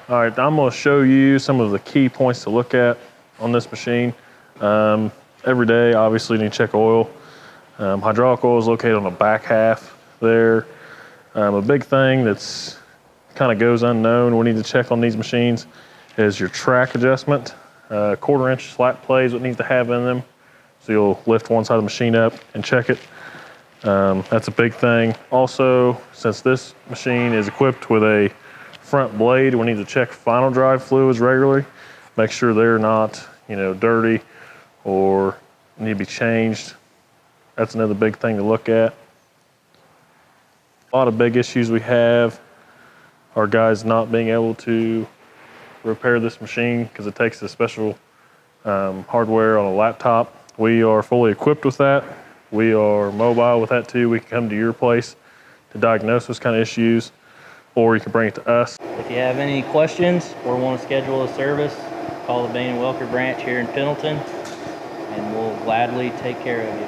All right, I'm gonna show you some of the key points to look at on this machine. Every day, obviously, you need to check oil. Hydraulic oil is located on the back half there. A big thing that's kind of goes unknown we need to check on these machines is your track adjustment. 1/4 inch flat plate is what needs to have in them. So you'll lift one side of the machine up and check it. That's a big thing. Also, since this machine is equipped with a front blade, we need to check final drive fluids regularly. Make sure they're not, dirty or need to be changed. That's another big thing to look at. A lot of big issues we have are guys not being able to repair this machine because it takes a special hardware on a laptop. We are fully equipped with that. We are mobile with that too. We can come to your place to diagnose those kind of issues, or you can bring it to us. If you have any questions or want to schedule a service, call the Bain & Welker branch here in Pendleton, and we'll gladly take care of you.